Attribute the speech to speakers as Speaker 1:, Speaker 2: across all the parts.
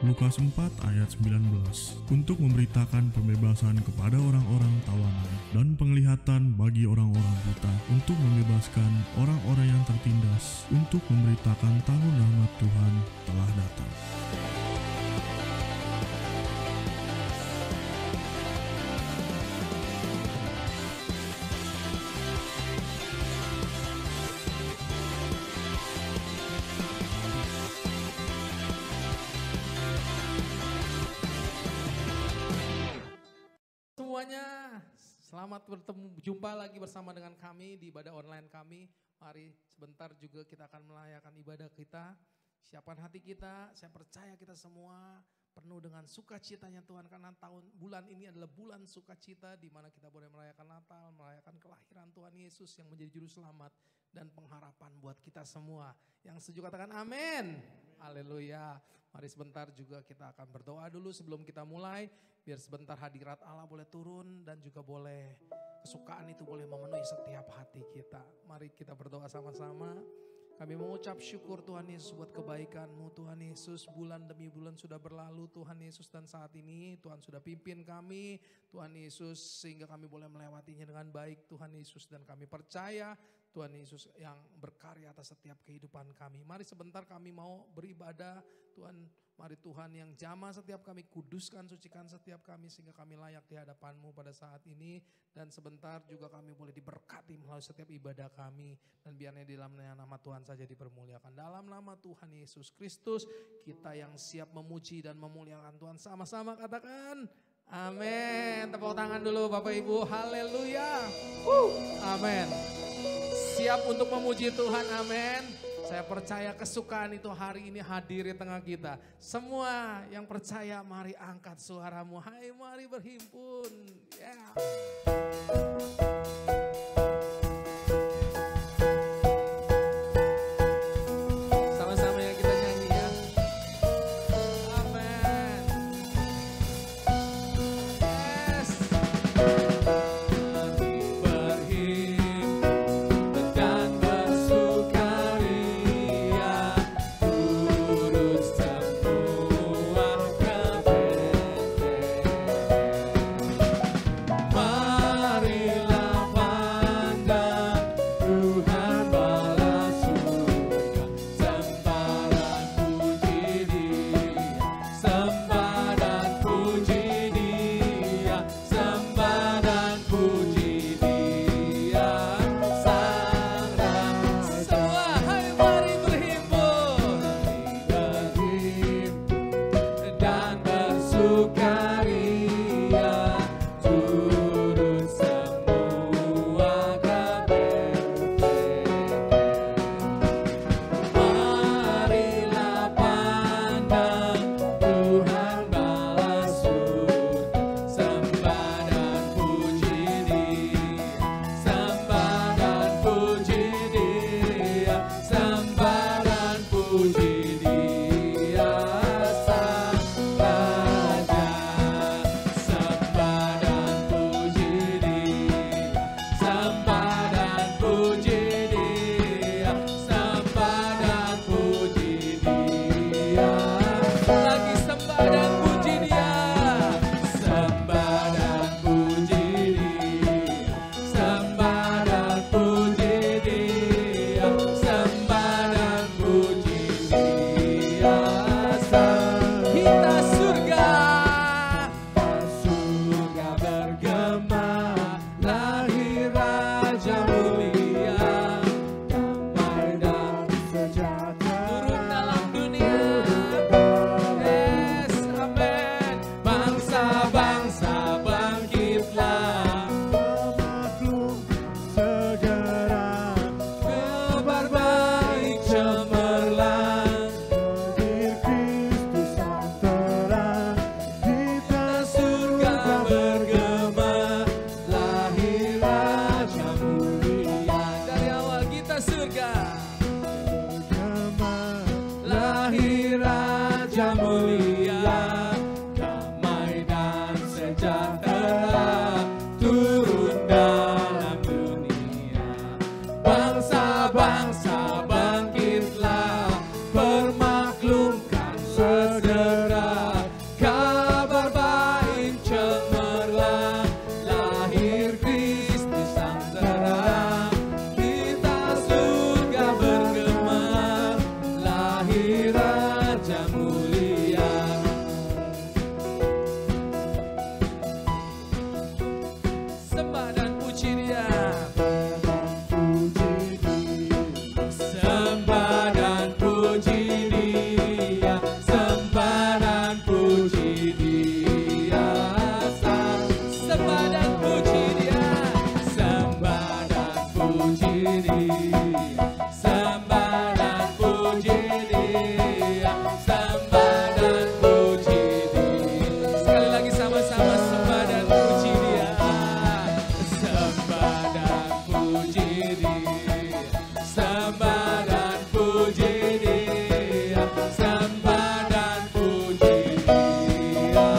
Speaker 1: Lukas 4 ayat 19, untuk memberitakan pembebasan kepada orang-orang tawanan dan penglihatan bagi orang-orang buta, untuk membebaskan orang-orang yang tertindas, untuk memberitakan tahun rahmat Tuhan telah datang.
Speaker 2: Semuanya, selamat jumpa lagi bersama dengan kami di ibadah online kami. Mari sebentar juga kita akan melayakan ibadah kita. Siapkan hati kita, saya percaya kita semua penuh dengan sukacitanya Tuhan. Karena bulan ini adalah bulan sukacita di mana kita boleh merayakan Natal, merayakan kelahiran Tuhan Yesus yang menjadi juru selamat dan pengharapan buat kita semua. Yang setuju katakan amin. Haleluya. Mari sebentar juga kita akan berdoa dulu sebelum kita mulai. Biar sebentar hadirat Allah boleh turun dan juga boleh kesukaan itu boleh memenuhi setiap hati kita. Mari kita berdoa sama-sama. Kami mengucap syukur Tuhan Yesus buat kebaikan-Mu Tuhan Yesus. Bulan demi bulan sudah berlalu Tuhan Yesus, dan saat ini Tuhan sudah pimpin kami Tuhan Yesus sehingga kami boleh melewatinya dengan baik Tuhan Yesus. Dan kami percaya Tuhan Yesus yang berkarya atas setiap kehidupan kami. Mari sebentar kami mau beribadah Tuhan. Mari Tuhan yang jamah setiap kami, kuduskan, sucikan setiap kami sehingga kami layak di hadapan-Mu pada saat ini. Dan sebentar juga kami boleh diberkati melalui setiap ibadah kami. Dan biarnya di dalam nama Tuhan saja dipermuliakan. Dalam nama Tuhan Yesus Kristus, kita yang siap memuji dan memuliakan Tuhan sama-sama katakan amin. Tepuk tangan dulu Bapak Ibu, haleluya. Amin. Siap untuk memuji Tuhan, amin. Saya percaya kesukaan itu hari ini hadir di tengah kita. Semua yang percaya mari angkat suaramu. Hai mari berhimpun. Yeah. Sama-sama yang kita nyanyi ya. Amen. Yes. Bangsa-bangsa bangkitlah, permaklumkan segera. Sembah dan puji Dia. Sembah dan puji Dia. Sembah dan puji Dia. Sembah dan puji Dia. Sembah dan puji Dia. Sembah dan puji Dia. Sembah dan puji Dia. Sekali lagi sama-sama sembah dan puji Dia. Sembah dan puji Dia. Sembah dan puji Dia. Sembah dan puji Dia.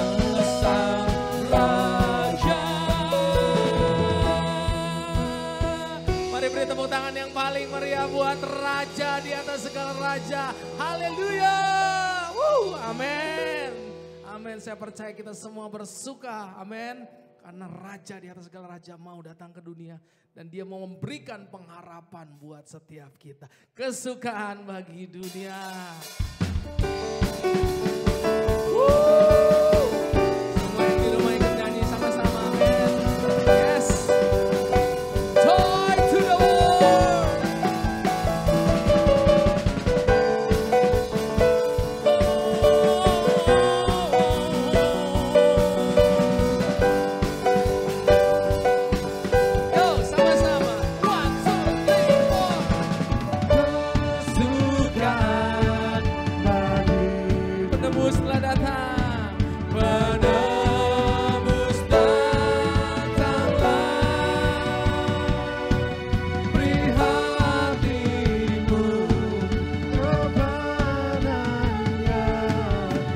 Speaker 2: Sang Raja. Mari beri tepuk tangan yang paling meriah buat Raja di atas segala raja. Haleluya. Amin. Amin. Saya percaya kita semua bersuka. Amin. Karena Raja di atas segala raja mau datang ke dunia. Dan Dia mau memberikan pengharapan buat setiap kita. Kesukaan bagi dunia. Semua yang di rumah ikut nyanyi sama-sama. Amin. Yes. Joy to the world. Yo, sama-sama. 1, 2, 3, 4. Kesukaan bagi penebus telah datang. Penebus datanglah. Beri hatimu kepadanya.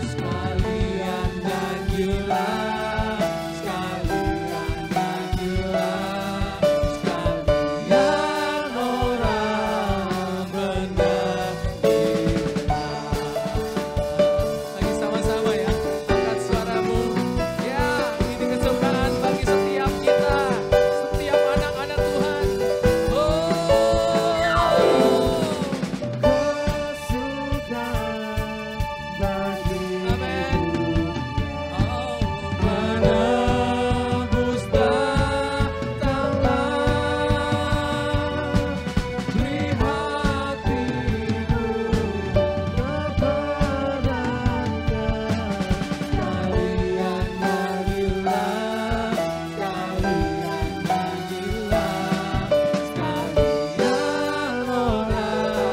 Speaker 2: Sekalian nyanyilah. Sekalian nyanyilah. Sekalian orang menyanyilah. Lagi sama-sama ya, angkat suaramu. Ya, ini kesukaan bagi setiap kita, setiap anak-anak Tuhan. Amin. Penebus datanglah. Beri hatimu kepadanya. Sekalian nyanyilah. Sekalian nyanyilah. Sekalian orang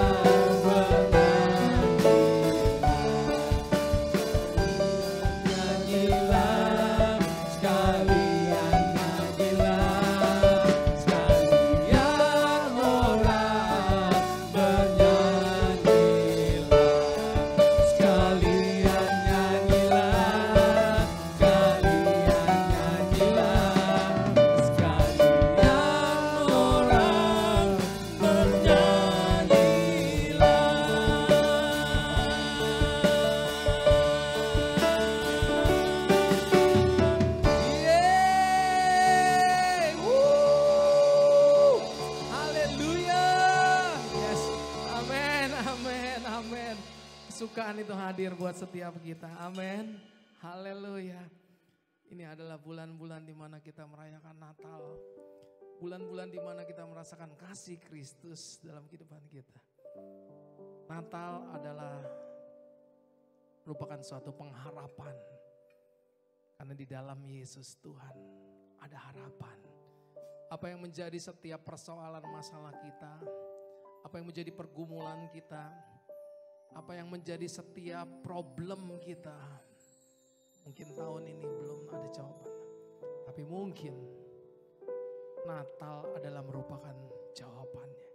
Speaker 2: nyanyilah. Sekalian nyanyilah. Sekalian orang bernyanyilah. Sekalian nyanyilah. Sekalian nyanyilah. Sekalian orang bernyanyilah. Yeay. Haleluya. Yes. Amin, amin, amin. Kesukaan itu hadir buat setiap kita. Amin. Haleluya. Ini adalah bulan-bulan di mana kita merayakan Natal. Bulan-bulan di mana kita merasakan kasih Kristus dalam kehidupan kita. Natal adalah merupakan suatu pengharapan. Karena di dalam Yesus Tuhan ada harapan. Apa yang menjadi setiap persoalan masalah kita, apa yang menjadi pergumulan kita, apa yang menjadi setiap problem kita. Mungkin tahun ini belum ada jawaban, tapi mungkin Natal adalah merupakan jawabannya.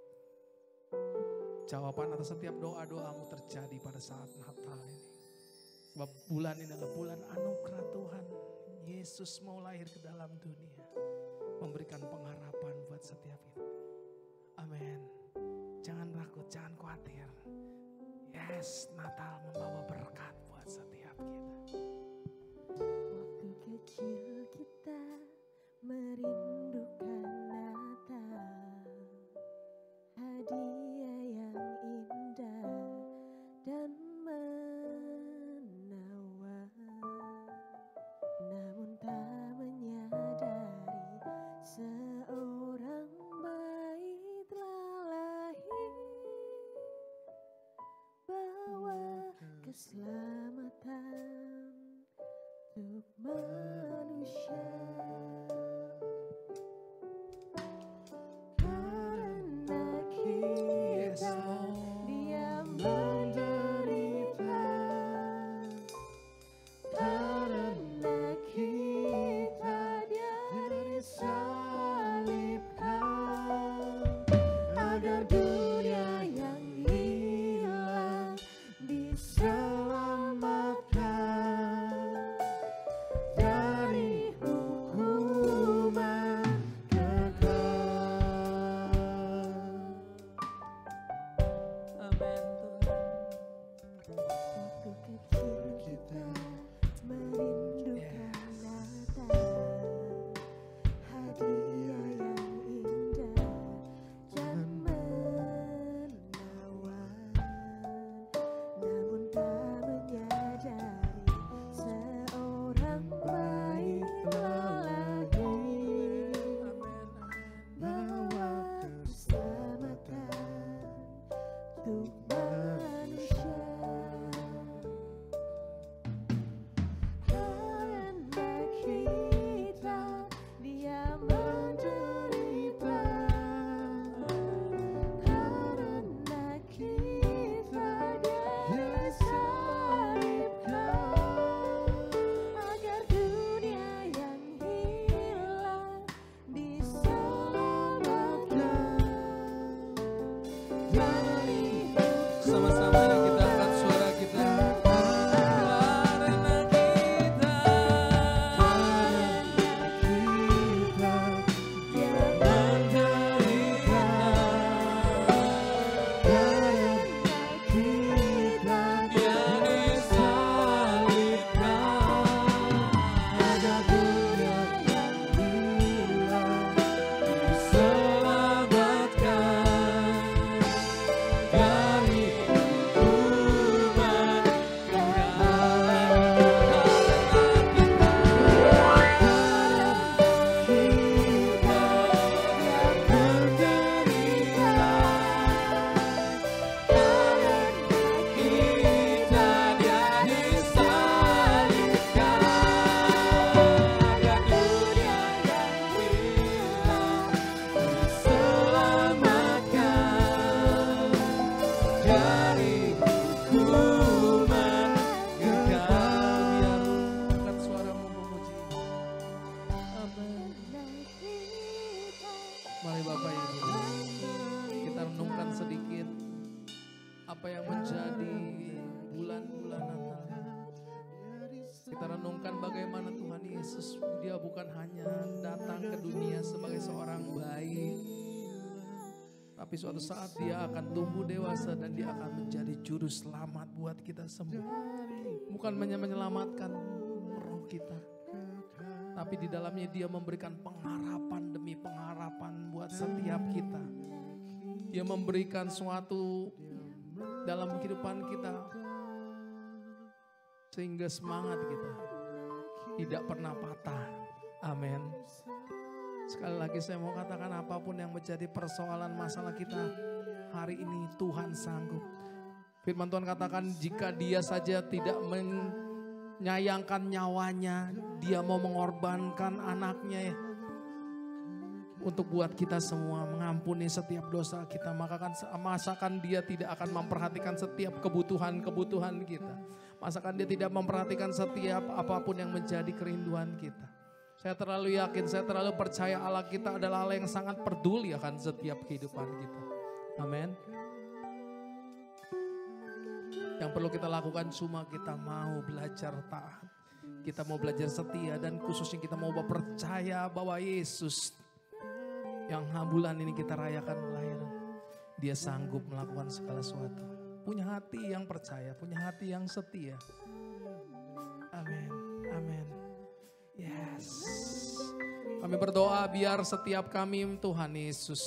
Speaker 2: Jawaban atas setiap doa-doamu terjadi pada saat Natal ini. Sebab bulan ini adalah bulan anugerah Tuhan. Yesus mau lahir ke dalam dunia. Memberikan pengharapan buat setiap kita. Amin. Jangan takut, jangan khawatir. Yes, Natal membawa berkat buat setiap kita.
Speaker 3: Waktu kecil kita merindukan Natal, hadiah yang indah dan menawar. Namun tak menyadari
Speaker 2: Mari Bapak Ibu, kita renungkan sedikit apa yang menjadi bulan-bulan Natal. Kita renungkan bagaimana Tuhan Yesus, dia bukan hanya datang ke dunia sebagai seorang bayi, tapi suatu saat dia akan tumbuh dewasa dan dia akan menjadi juru selamat buat kita semua. Bukan hanya menyelamatkan roh kita, tapi di dalamnya dia memberikan pengharapan demi pengharapan buat setiap kita. Dia memberikan suatu dalam kehidupan kita sehingga semangat kita tidak pernah patah. Amin. Sekali lagi saya mau katakan, apapun yang menjadi persoalan masalah kita hari ini, Tuhan sanggup. Firman Tuhan katakan, jika dia saja tidak menyayangkan nyawanya, dia mau mengorbankan anaknya untuk buat kita semua, mengampuni setiap dosa kita. Masakan dia tidak akan memperhatikan setiap kebutuhan-kebutuhan kita. Masakan dia tidak memperhatikan setiap apapun yang menjadi kerinduan kita. Saya terlalu yakin, saya terlalu percaya Allah kita adalah Allah yang sangat peduli akan setiap kehidupan kita. Amin. Yang perlu kita lakukan cuma kita mau belajar taat. Kita mau belajar setia, dan khususnya kita mau percaya bahwa Yesus yang bulan ini kita rayakan kelahiran, dia sanggup melakukan segala sesuatu. Punya hati yang percaya, punya hati yang setia. Amin, amin. Yes. Kami berdoa biar setiap kami Tuhan Yesus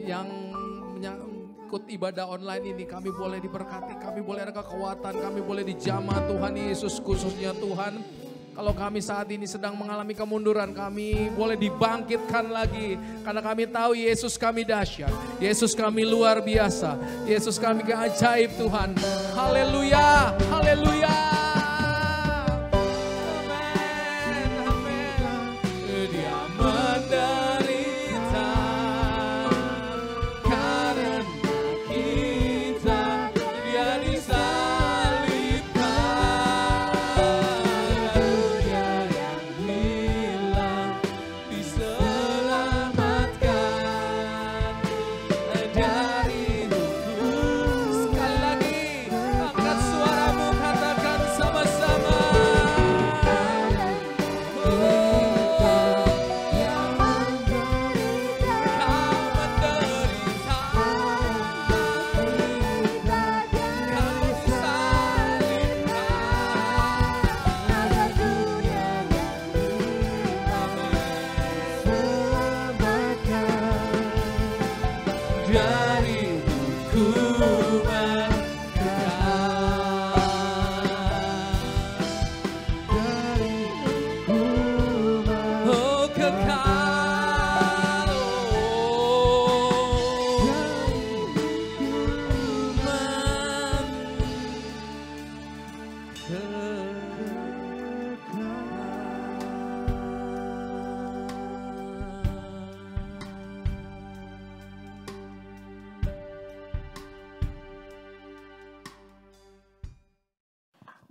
Speaker 2: yang ikut ibadah online ini, kami boleh diberkati, kami boleh ada kekuatan, kami boleh dijamah Tuhan Yesus. Khususnya Tuhan, kalau kami saat ini sedang mengalami kemunduran, kami boleh dibangkitkan lagi. Karena kami tahu Yesus kami dahsyat, Yesus kami luar biasa, Yesus kami ajaib Tuhan. Haleluya, haleluya. Amin, amin. Dia menderita karena kita, dia disalibkan. Haleluya, yang hilang diselamatkan dari hukum. Sekali lagi, angkat suaramu, katakan sama-sama. Dari hukuman kekal. Oh kekal. Hukuman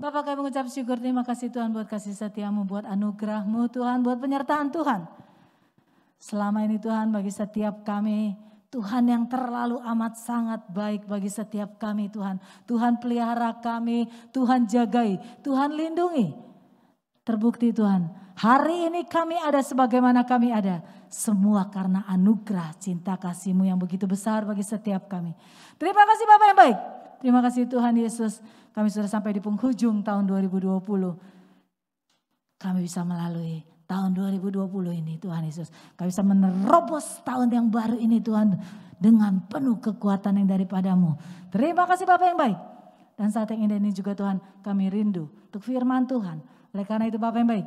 Speaker 4: Bapak, kami mengucap syukur, terima kasih Tuhan buat kasih setiamu, buat anugerahmu Tuhan, buat penyertaan Tuhan. Selama ini Tuhan bagi setiap kami, Tuhan yang terlalu amat sangat baik bagi setiap kami Tuhan. Tuhan pelihara kami, Tuhan jagai, Tuhan lindungi. Terbukti Tuhan, hari ini kami ada sebagaimana kami ada. Semua karena anugerah cinta kasih-Mu yang begitu besar bagi setiap kami. Terima kasih Bapak yang baik. Terima kasih Tuhan Yesus. Kami sudah sampai di penghujung tahun 2020. Kami bisa melalui tahun 2020 ini Tuhan Yesus. Kami bisa menerobos tahun yang baru ini Tuhan. Dengan penuh kekuatan yang daripada-Mu. Terima kasih Bapak yang baik. Dan saat yang indah ini juga Tuhan, kami rindu untuk firman Tuhan. Oleh karena itu Bapak yang baik,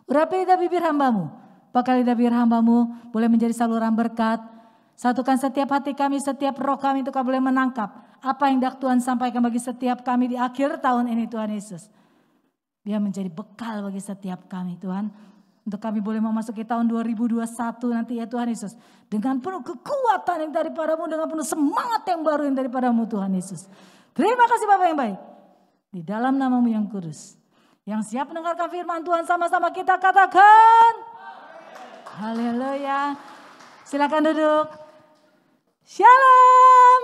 Speaker 4: urapi lidah bibir hamba-Mu. Pakai lidah bibir hamba-Mu boleh menjadi saluran berkat. Satukan setiap hati kami, setiap roh kami untuk kami boleh menangkap apa yang dak Tuhan sampaikan bagi setiap kami di akhir tahun ini Tuhan Yesus. Biar menjadi bekal bagi setiap kami Tuhan. Untuk kami boleh memasuki tahun 2021 nanti ya Tuhan Yesus. Dengan penuh kekuatan yang daripada-Mu, dengan penuh semangat yang baru yang daripada-Mu Tuhan Yesus. Terima kasih Bapak yang baik. Di dalam nama-Mu yang kudus. Yang siap mendengarkan firman Tuhan sama-sama kita katakan. Haleluya. Silakan duduk. Shalom.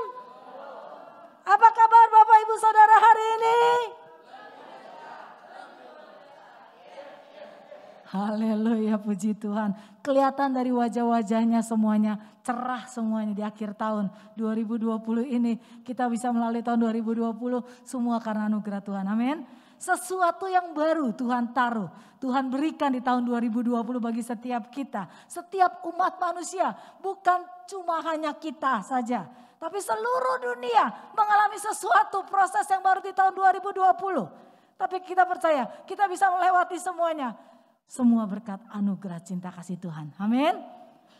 Speaker 4: Apa kabar Bapak Ibu Saudara hari ini? Haleluya, puji Tuhan. Kelihatan dari wajah-wajahnya semuanya, cerah semuanya di akhir tahun 2020 ini. Kita bisa melalui tahun 2020 semua karena anugerah Tuhan. Amin. Sesuatu yang baru Tuhan taruh, Tuhan berikan di tahun 2020 bagi setiap kita. Setiap umat manusia, bukan cuma hanya kita saja. Tapi seluruh dunia mengalami sesuatu proses yang baru di tahun 2020. Tapi kita percaya, kita bisa melewati semuanya. Semua berkat anugerah cinta kasih Tuhan. Amin.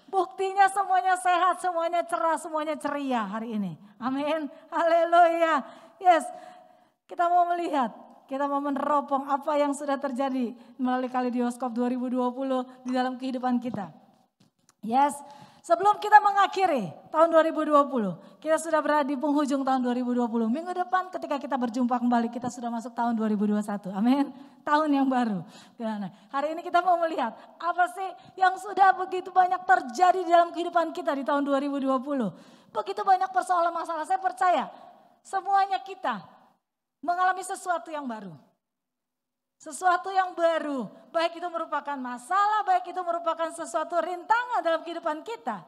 Speaker 4: Buktinya semuanya sehat, semuanya cerah, semuanya ceria hari ini. Amin. Haleluya. Yes. Kita mau melihat, kita mau meneropong apa yang sudah terjadi melalui Kaleidoskop 2020 di dalam kehidupan kita. Yes. Sebelum kita mengakhiri tahun 2020, kita sudah berada di penghujung tahun 2020. Minggu depan ketika kita berjumpa kembali, kita sudah masuk tahun 2021. Amin. Tahun yang baru. Nah, hari ini kita mau melihat apa sih yang sudah begitu banyak terjadi di dalam kehidupan kita di tahun 2020. Begitu banyak persoalan masalah. Saya percaya semuanya kita mengalami sesuatu yang baru. Sesuatu yang baru, baik itu merupakan masalah, baik itu merupakan sesuatu rintangan dalam kehidupan kita.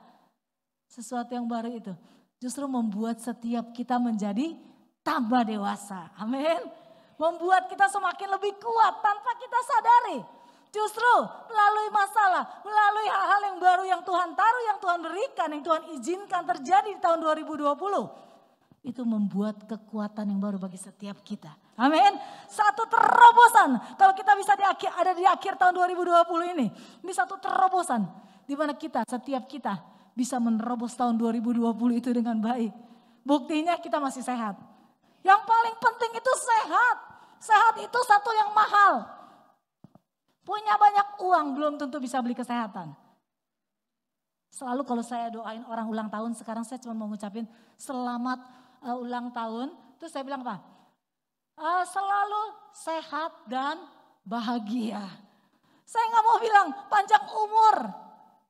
Speaker 4: Sesuatu yang baru itu justru membuat setiap kita menjadi tambah dewasa. Amin. Membuat kita semakin lebih kuat tanpa kita sadari. Justru melalui masalah, melalui hal-hal yang baru yang Tuhan taruh, yang Tuhan berikan, yang Tuhan izinkan terjadi di tahun 2020. Itu membuat kekuatan yang baru bagi setiap kita. Amin. Satu terobosan. Kalau kita bisa ada di akhir tahun 2020 ini. Ini satu terobosan. Di mana setiap kita bisa menerobos tahun 2020 itu dengan baik. Buktinya kita masih sehat. Yang paling penting itu sehat. Sehat itu satu yang mahal. Punya banyak uang belum tentu bisa beli kesehatan. Selalu kalau saya doain orang ulang tahun, sekarang saya cuma mau ngucapin selamat ulang tahun. Terus saya bilang apa? Selalu sehat dan bahagia. Saya nggak mau bilang panjang umur.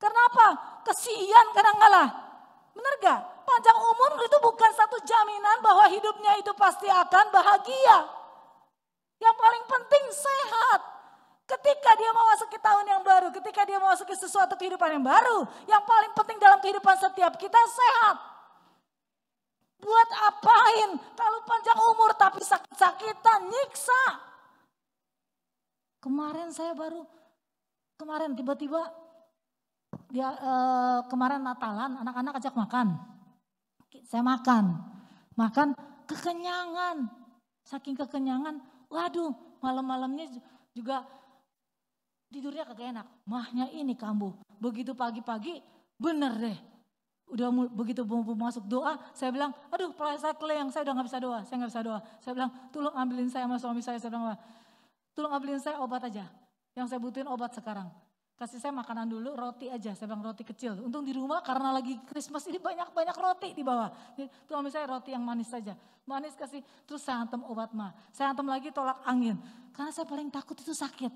Speaker 4: Kenapa? Kesian kadang-kala. Benar gak? Panjang umur itu bukan satu jaminan bahwa hidupnya itu pasti akan bahagia. Yang paling penting sehat. Ketika dia mau masuk ke tahun yang baru, ketika dia mau masuk ke sesuatu kehidupan yang baru, yang paling penting dalam kehidupan setiap kita sehat. Buat apain kalau panjang umur tapi sakit-sakitan, nyiksa. Kemarin tiba-tiba dia kemarin Natalan anak-anak ajak makan. Saya makan kekenyangan. Saking kekenyangan, waduh malam-malamnya juga tidurnya kagak enak. Mahnya ini kambuh. Begitu pagi-pagi bener deh. Udah begitu mau masuk doa, saya bilang, aduh saya keleyang, saya udah gak bisa doa, Saya bilang, tolong ambilin saya sama suami saya bilang, tolong ambilin saya obat aja. Yang saya butuhin obat sekarang. Kasih saya makanan dulu, roti aja, saya bilang roti kecil. Untung di rumah karena lagi Christmas ini banyak roti di bawah. Jadi tolong ambil saya roti yang manis saja. Manis kasih, terus saya hantam obat Saya hantam lagi tolak angin. Karena saya paling takut itu sakit.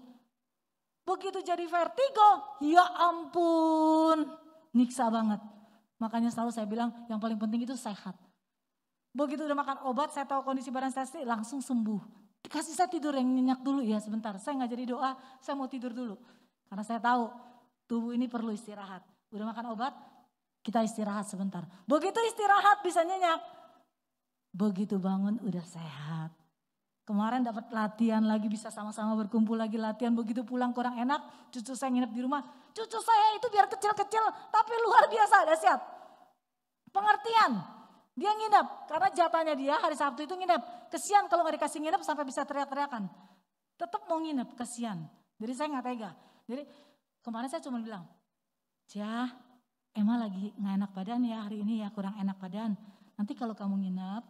Speaker 4: Begitu jadi vertigo, ya ampun, nyiksa banget. Makanya selalu saya bilang yang paling penting itu sehat. Begitu udah makan obat, saya tahu kondisi badan saya langsung sembuh. Kasih saya tidur yang nyenyak dulu ya sebentar. Saya gak jadi doa, saya mau tidur dulu. Karena saya tahu tubuh ini perlu istirahat. Udah makan obat, kita istirahat sebentar. Begitu istirahat bisa nyenyak. Begitu bangun udah sehat. Kemarin dapat latihan lagi, bisa sama-sama berkumpul lagi latihan. Begitu pulang kurang enak, cucu saya nginep di rumah. Cucu saya itu biar kecil-kecil tapi luar biasa dahsyat. Pengertian. Dia nginep karena jatahnya dia hari Sabtu itu nginep. Kesian kalau gak dikasih nginep sampai bisa teriak-teriakan. Tetap mau nginep, kesian. Jadi saya gak tega. Jadi kemarin saya cuma bilang, Jah, Emma lagi gak enak badan ya hari ini ya, kurang enak badan. Nanti kalau kamu nginep,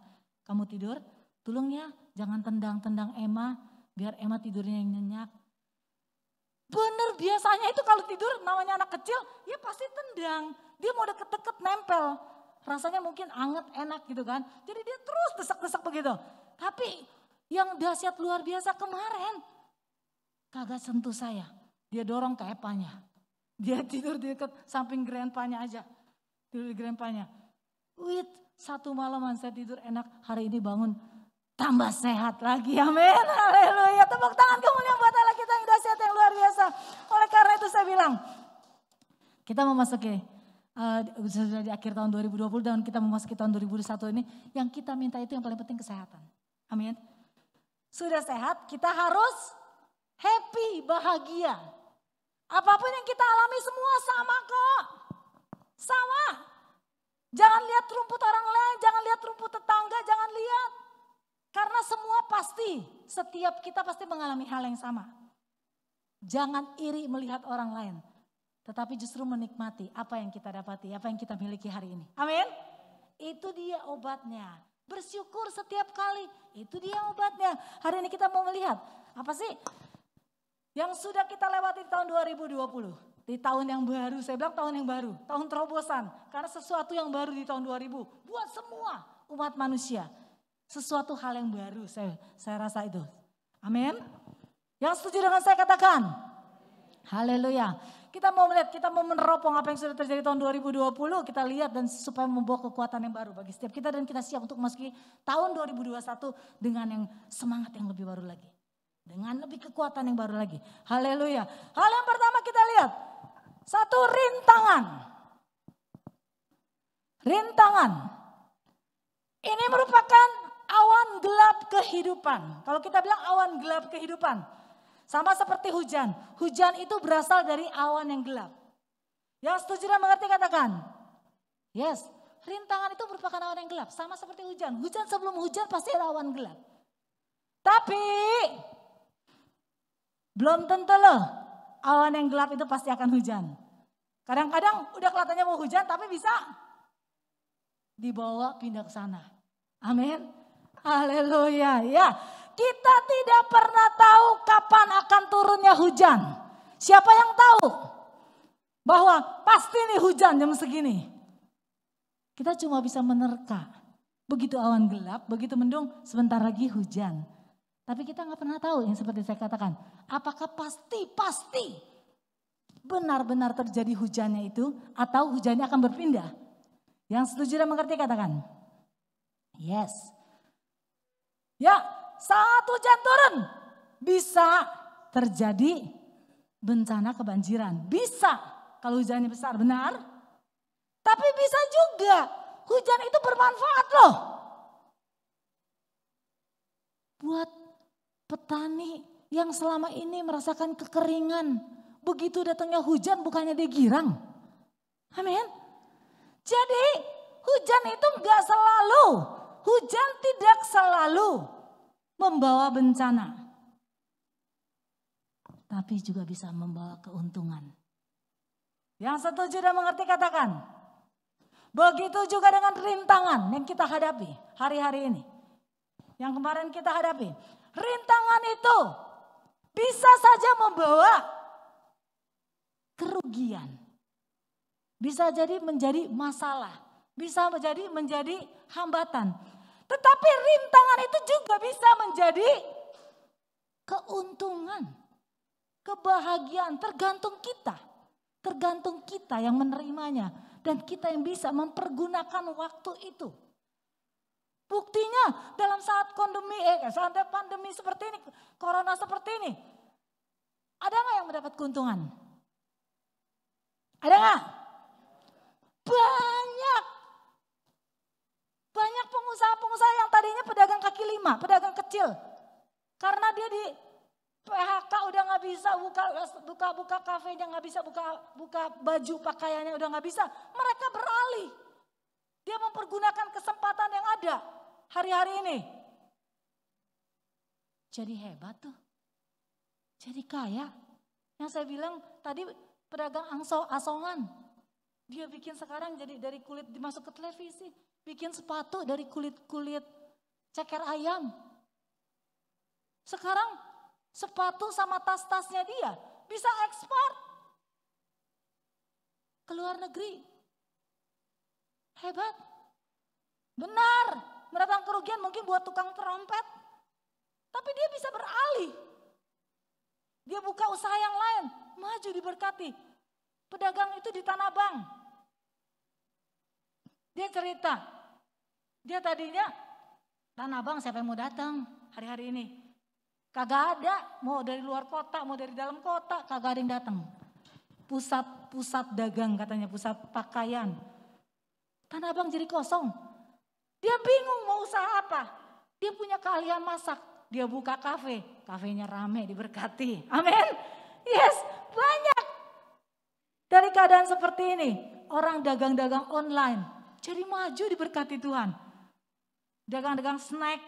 Speaker 4: kamu tidur, tolong ya jangan tendang-tendang Emma, biar Emma tidurnya yang nyenyak. Bener, biasanya itu kalau tidur namanya anak kecil, ya pasti tendang. Dia mau deket-deket nempel. Rasanya mungkin anget, enak gitu kan. Jadi dia terus desak-desak begitu. Tapi yang dahsyat luar biasa kemarin, kagak sentuh saya. Dia dorong ke Epanya. Dia tidur di dekat samping grandpa-nya aja. Tidur di grandpa-nya. Satu malaman saya tidur enak, hari ini bangun tambah sehat lagi. Amin. Haleluya. Tepuk tangan kemuliaan buat Allah kita yang dahsyat, yang luar biasa. Oleh karena itu saya bilang, kita memasuki sudah di akhir tahun 2020 dan kita memasuki tahun 2021 ini, yang kita minta itu yang paling penting kesehatan. Amin. Sudah sehat, kita harus happy, bahagia. Apapun yang kita alami semua sama kok. Sama. Jangan lihat rumput orang lain, jangan lihat rumput tetangga, jangan lihat. Karena semua pasti, setiap kita pasti mengalami hal yang sama. Jangan iri melihat orang lain. Tetapi justru menikmati apa yang kita dapati, apa yang kita miliki hari ini. Amin. Itu dia obatnya. Bersyukur setiap kali, itu dia obatnya. Hari ini kita mau melihat, apa sih yang sudah kita lewati di tahun 2020. Di tahun yang baru, saya bilang tahun yang baru, tahun terobosan. Karena sesuatu yang baru di tahun 2000, buat semua umat manusia. Sesuatu hal yang baru, saya rasa itu. Amin. Yang setuju dengan saya katakan, haleluya. Kita mau melihat, kita mau meneropong apa yang sudah terjadi tahun 2020. Kita lihat dan supaya membawa kekuatan yang baru bagi setiap kita. Dan kita siap untuk memasuki tahun 2021 dengan yang semangat yang lebih baru lagi. Dengan lebih kekuatan yang baru lagi. Haleluya. Hal yang pertama kita lihat. Satu, rintangan. Rintangan. Ini merupakan awan gelap kehidupan. Kalau kita bilang awan gelap kehidupan. Sama seperti hujan. Hujan itu berasal dari awan yang gelap. Yang setuju dan mengerti katakan. Yes. Rintangan itu merupakan awan yang gelap. Sama seperti hujan. Hujan sebelum hujan pasti ada awan gelap. Tapi belum tentu loh awan yang gelap itu pasti akan hujan. Kadang-kadang udah kelihatannya mau hujan tapi bisa dibawa pindah ke sana. Amin. Haleluya. Ya. Kita tidak pernah tahu kapan akan turunnya hujan. Siapa yang tahu bahwa pasti nih hujan jam segini. Kita cuma bisa menerka. Begitu awan gelap, begitu mendung, sebentar lagi hujan. Tapi kita nggak pernah tahu yang seperti saya katakan. Apakah pasti benar-benar terjadi hujannya itu atau hujannya akan berpindah. Yang setuju dan mengerti katakan. Yes. Ya. Saat hujan turun bisa terjadi bencana kebanjiran. Bisa kalau hujannya besar, benar. Tapi bisa juga hujan itu bermanfaat loh. Buat petani yang selama ini merasakan kekeringan. Begitu datangnya hujan bukannya dia girang. Amin. Jadi hujan itu enggak selalu. Hujan tidak selalu membawa bencana, tapi juga bisa membawa keuntungan. Yang setuju dan mengerti katakan. Begitu juga dengan rintangan yang kita hadapi hari-hari ini. Yang kemarin kita hadapi. Rintangan itu bisa saja membawa kerugian. Bisa jadi menjadi masalah. Bisa menjadi hambatan. Tetapi rintangan itu juga bisa menjadi keuntungan, kebahagiaan, tergantung kita. Tergantung kita yang menerimanya dan kita yang bisa mempergunakan waktu itu. Buktinya dalam saat pandemi seperti ini, corona seperti ini, ada nggak yang mendapat keuntungan? Ada nggak? Banyak pengusaha-pengusaha yang tadinya pedagang kaki lima, pedagang kecil. Karena dia di PHK udah gak bisa buka kafenya, gak bisa buka baju pakaiannya udah gak bisa. Mereka beralih. Dia mempergunakan kesempatan yang ada hari-hari ini. Jadi hebat tuh. Jadi kaya. Yang saya bilang tadi pedagang asongan. Dia bikin sekarang jadi dari kulit dimasuk ke televisi. Bikin sepatu dari kulit ceker ayam. Sekarang sepatu sama tas-tasnya dia bisa ekspor ke luar negeri. Hebat. Benar. Mendatang kerugian mungkin buat tukang trompet. Tapi dia bisa beralih. Dia buka usaha yang lain. Maju diberkati. Pedagang itu di Tanah Abang. Dia cerita, dia tadinya Tanah Abang siapa yang mau datang hari-hari ini. Kagak ada, mau dari luar kota, mau dari dalam kota, kagak ada yang datang. Pusat dagang katanya, pusat pakaian. Tanah Abang jadi kosong. Dia bingung mau usaha apa. Dia punya keahlian masak. Dia buka kafe. Kafenya rame, diberkati. Amin. Yes, banyak. Dari keadaan seperti ini, orang dagang-dagang online. Jadi maju diberkati Tuhan. Dagang-dagang snack,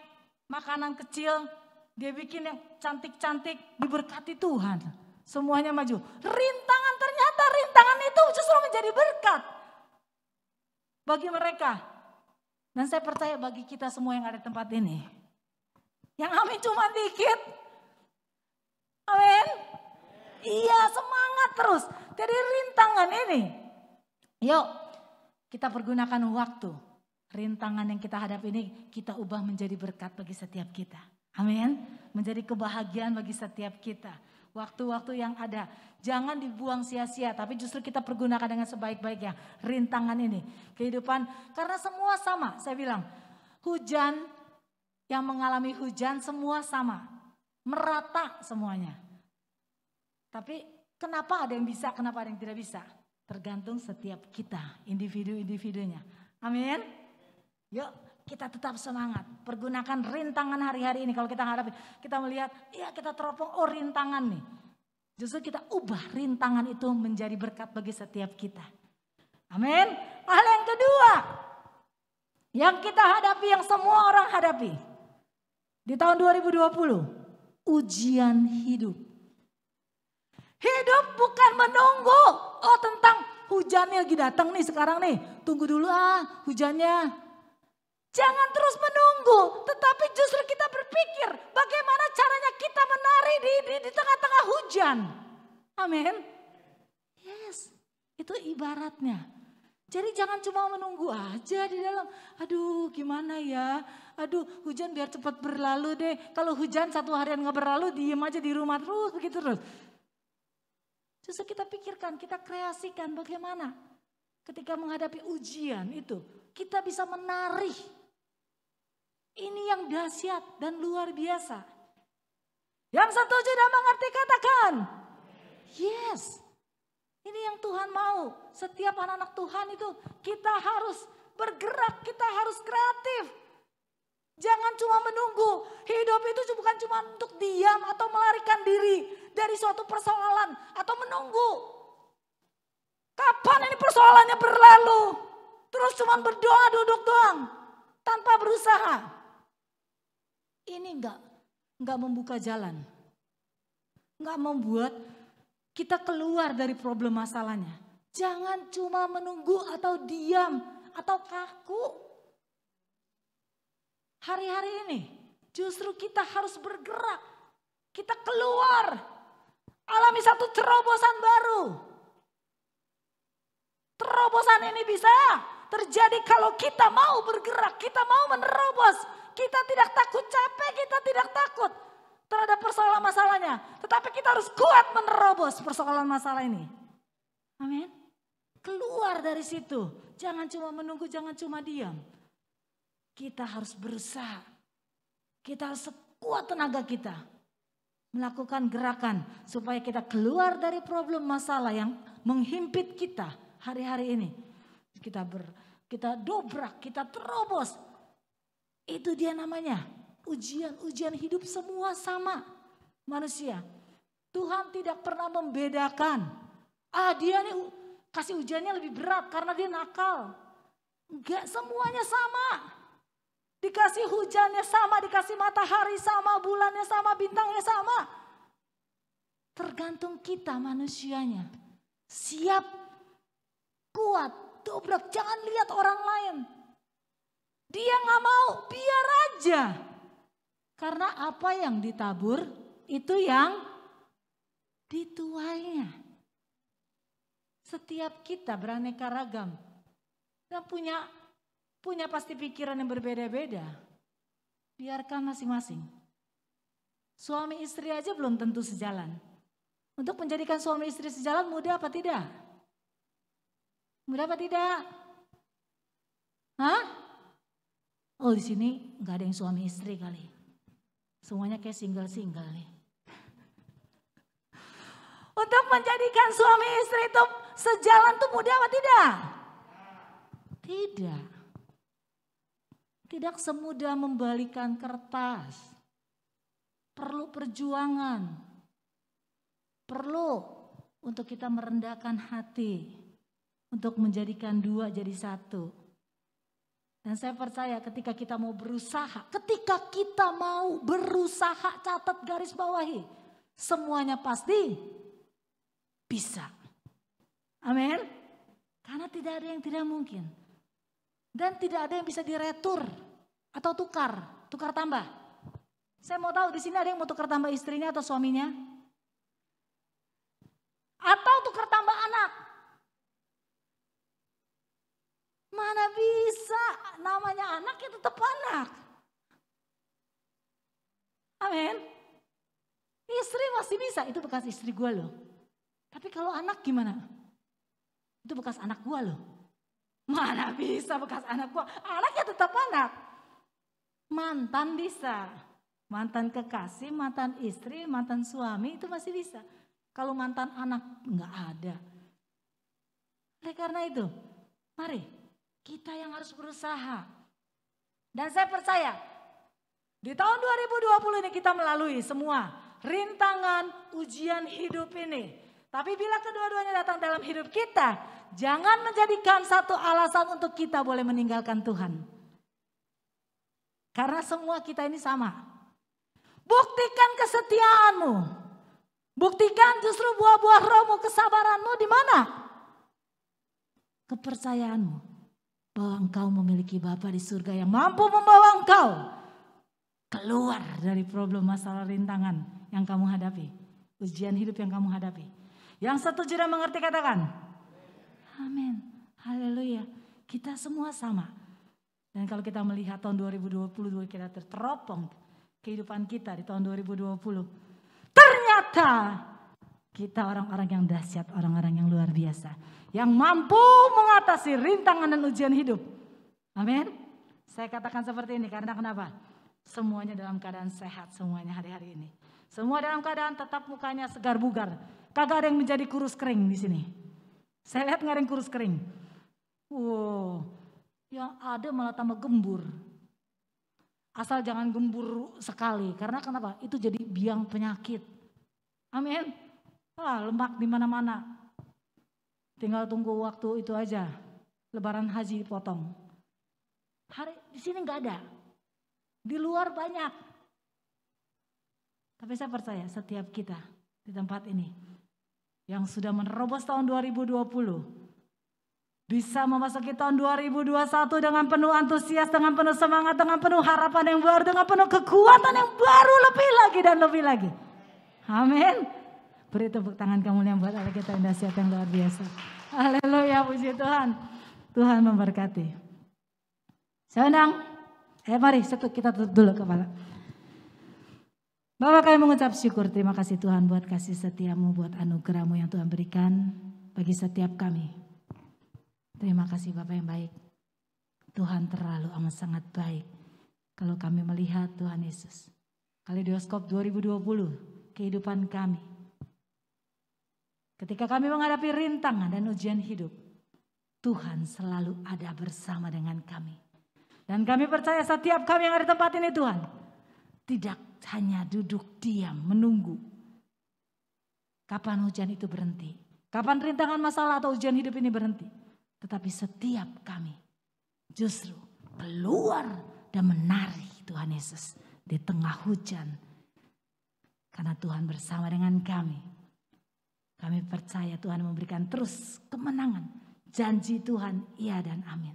Speaker 4: makanan kecil. Dia bikin yang cantik-cantik, diberkati Tuhan. Semuanya maju. Ternyata rintangan itu justru menjadi berkat. Bagi mereka. Dan saya percaya bagi kita semua yang ada di tempat ini. Yang amin cuma dikit. Amin. Iya, semangat terus. Jadi rintangan ini. Yuk, kita pergunakan waktu. Rintangan yang kita hadapi ini kita ubah menjadi berkat bagi setiap kita. Amin. Menjadi kebahagiaan bagi setiap kita. Waktu-waktu yang ada. Jangan dibuang sia-sia. Tapi justru kita pergunakan dengan sebaik-baiknya. Rintangan ini. Kehidupan. Karena semua sama. Saya bilang. Hujan. Yang mengalami hujan semua sama. Merata semuanya. Tapi kenapa ada yang bisa. Kenapa ada yang tidak bisa. Tergantung setiap kita. Individu-individunya. Amin. Yuk. Kita tetap semangat. Pergunakan rintangan hari-hari ini. Kalau kita hadapi, kita melihat, ya kita teropong, oh rintangan nih. Justru kita ubah rintangan itu menjadi berkat bagi setiap kita. Amin. Hal yang kedua, yang kita hadapi, yang semua orang hadapi. Di tahun 2020, ujian hidup. Hidup bukan menunggu. Oh tentang hujannya lagi datang nih sekarang nih. Tunggu dulu hujannya. Jangan terus menunggu, tetapi justru kita berpikir bagaimana caranya kita menari di tengah-tengah hujan. Amin. Yes, itu ibaratnya. Jadi jangan cuma menunggu aja di dalam, aduh gimana ya, aduh hujan biar cepat berlalu deh. Kalau hujan satu harian nggak berlalu, diem aja di rumah terus, begitu terus. Justru kita pikirkan, kita kreasikan bagaimana ketika menghadapi ujian itu, kita bisa menari. Ini yang dahsyat dan luar biasa. Yang setuju dan mengerti katakan. Yes. Ini yang Tuhan mau. Setiap anak-anak Tuhan itu kita harus bergerak, kita harus kreatif. Jangan cuma menunggu. Hidup itu bukan cuma untuk diam atau melarikan diri dari suatu persoalan atau menunggu. Kapan ini persoalannya berlalu? Terus cuma berdoa duduk doang tanpa berusaha. Ini enggak membuka jalan. Enggak membuat kita keluar dari problem masalahnya. Jangan cuma menunggu atau diam atau kaku. Hari-hari ini justru kita harus bergerak. Kita keluar. Alami satu terobosan baru. Terobosan ini bisa terjadi kalau kita mau bergerak, kita mau menerobos. Kita tidak takut capek, kita tidak takut terhadap persoalan masalahnya. Tetapi kita harus kuat menerobos persoalan masalah ini. Amin. Keluar dari situ. Jangan cuma menunggu, jangan cuma diam. Kita harus berusaha. Kita harus sekuat tenaga kita. Melakukan gerakan supaya kita keluar dari problem masalah yang menghimpit kita hari-hari ini. Kita dobrak, kita terobos. Itu dia namanya ujian hidup semua sama manusia. Tuhan tidak pernah membedakan. Dia nih kasih ujiannya lebih berat karena dia nakal. Enggak, semuanya sama. Dikasih hujannya sama, dikasih matahari sama, bulannya sama, bintangnya sama. Tergantung kita manusianya. Siap, kuat, dobrak, jangan lihat orang lain. Dia gak mau, biar aja. Karena apa yang ditabur, itu yang dituainya. Setiap kita beraneka ragam. Dan punya pasti pikiran yang berbeda-beda. Biarkan masing-masing. Suami istri aja belum tentu sejalan. Untuk menjadikan suami istri sejalan mudah apa tidak? Mudah apa tidak? Hah? Oh, di sini nggak ada yang suami istri kali. Semuanya kayak single-single nih. Untuk menjadikan suami istri itu sejalan tuh mudah apa tidak? Tidak. Tidak semudah membalikan kertas. Perlu perjuangan. Perlu untuk kita merendahkan hati. Untuk menjadikan dua jadi satu. Dan saya percaya ketika kita mau berusaha. Ketika kita mau berusaha, catat garis bawahi. Semuanya pasti bisa. Amin. Karena tidak ada yang tidak mungkin. Dan tidak ada yang bisa diretur atau tukar tambah. Saya mau tahu di sini ada yang mau tukar tambah istrinya atau suaminya? Atau tukar tambah anak? Mana bisa, namanya anak ya tetap anak. Amin. Istri masih bisa, itu bekas istri gue loh. Tapi kalau anak gimana? Itu bekas anak gue loh. Mana bisa bekas anak gue? Anaknya tetap anak. Mantan bisa. Mantan kekasih, mantan istri, mantan suami itu masih bisa. Kalau mantan anak nggak ada. Oleh karena itu, mari kita yang harus berusaha. Dan saya percaya di tahun 2020 ini kita melalui semua rintangan ujian hidup ini. Tapi bila kedua-duanya datang dalam hidup kita, jangan menjadikan satu alasan untuk kita boleh meninggalkan Tuhan. Karena semua kita ini sama. Buktikan kesetiaanmu. Buktikan justru buah-buah rohmu, kesabaranmu di mana? Kepercayaanmu bahwa engkau memiliki Bapa di surga yang mampu membawa engkau keluar dari problem masalah rintangan yang kamu hadapi. Ujian hidup yang kamu hadapi. Yang setuju dan mengerti katakan. Amin. Haleluya. Kita semua sama. Dan kalau kita melihat tahun 2020 kita teropong kehidupan kita di tahun 2020. Ternyata kita orang-orang yang dahsyat, orang-orang yang luar biasa. Yang mampu mengatasi rintangan dan ujian hidup. Amin. Saya katakan seperti ini karena kenapa? Semuanya dalam keadaan sehat semuanya hari-hari ini. Semua dalam keadaan tetap mukanya segar bugar. Kagak ada yang menjadi kurus kering di sini. Saya lihat nggak ada yang kurus kering. Wow, yang ada malah tambah gembur. Asal jangan gembur sekali. Karena kenapa? Itu jadi biang penyakit. Amin. Lemak di mana-mana. Tinggal tunggu waktu itu aja. Lebaran haji dipotong. Di sini nggak ada. Di luar banyak. Tapi saya percaya setiap kita di tempat ini yang sudah menerobos tahun 2020 bisa memasuki tahun 2021 dengan penuh antusias, dengan penuh semangat, dengan penuh harapan yang baru, dengan penuh kekuatan yang baru lebih lagi dan lebih lagi. Amin. Beri tepuk tangan kamu yang buat Allah kita yang dahsyat yang luar biasa. Haleluya, puji Tuhan. Tuhan memberkati. Saya undang, mari kita tutup dulu kepala. Bapak kami mengucap syukur, terima kasih Tuhan buat kasih setiamu, buat anugerahmu yang Tuhan berikan bagi setiap kami. Terima kasih Bapak yang baik. Tuhan terlalu amat sangat baik. Kalau kami melihat Tuhan Yesus. Kaleidoskop 2020, kehidupan kami. Ketika kami menghadapi rintangan dan ujian hidup, Tuhan selalu ada bersama dengan kami. Dan kami percaya setiap kami yang ada di tempat ini Tuhan, tidak hanya duduk diam menunggu kapan hujan itu berhenti, kapan rintangan masalah atau ujian hidup ini berhenti. Tetapi setiap kami justru keluar dan menari Tuhan Yesus di tengah hujan. Karena Tuhan bersama dengan kami. Kami percaya Tuhan memberikan terus kemenangan. Janji Tuhan iya dan amin.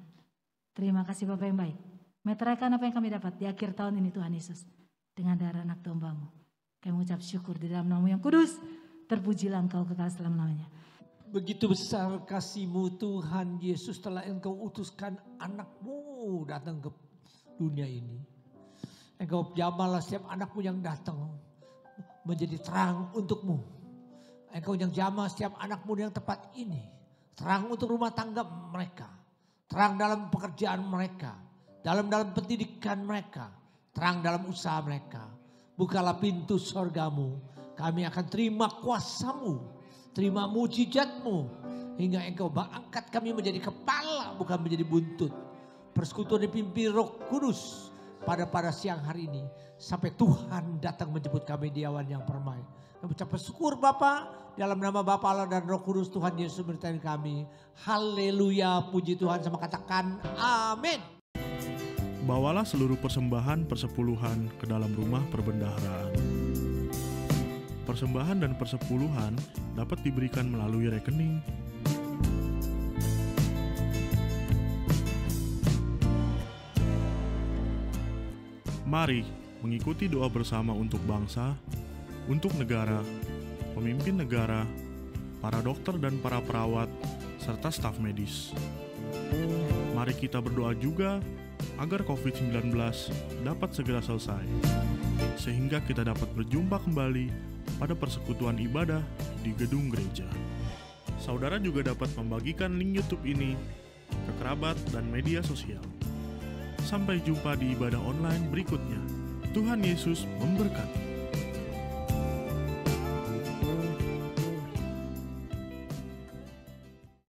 Speaker 4: Terima kasih Bapak yang baik. Meteraikan apa yang kami dapat di akhir tahun ini Tuhan Yesus. Dengan darah anak dombamu. Kami mengucap syukur di dalam nama yang kudus. Terpujilah engkau kekal selama-lamanya.
Speaker 5: Begitu besar kasih-Mu Tuhan Yesus telah Engkau utuskan anak-Mu datang ke dunia ini. Engkau jamahlah setiap anak-Mu yang datang menjadi terang untuk-Mu. Engkau yang jamah setiap anak-Mu yang tepat ini terang untuk rumah tangga mereka, terang dalam pekerjaan mereka, dalam pendidikan mereka, terang dalam usaha mereka. Bukalah pintu sorgamu, kami akan terima kuasamu, terima mujizatmu, hingga engkau angkat kami menjadi kepala bukan menjadi buntut. Persekutuan dipimpin Roh Kudus pada siang hari ini, sampai Tuhan datang menjemput kami di awan yang permai. Kami ucap syukur Bapa, dalam nama Bapa, Allah dan Roh Kudus, Tuhan Yesus menyertai kami. Haleluya, puji Tuhan, sama katakan amin.
Speaker 1: Bawalah seluruh persembahan persepuluhan ke dalam rumah perbendaharaan. Persembahan dan persepuluhan dapat diberikan melalui rekening Mari mengikuti doa bersama untuk bangsa, untuk negara, pemimpin negara, para dokter dan para perawat, serta staf medis. Mari kita berdoa juga agar COVID-19 dapat segera selesai, sehingga kita dapat berjumpa kembali pada persekutuan ibadah di gedung gereja. Saudara juga dapat membagikan link YouTube ini ke kerabat dan media sosial. Sampai jumpa di ibadah online berikutnya. Tuhan Yesus memberkati.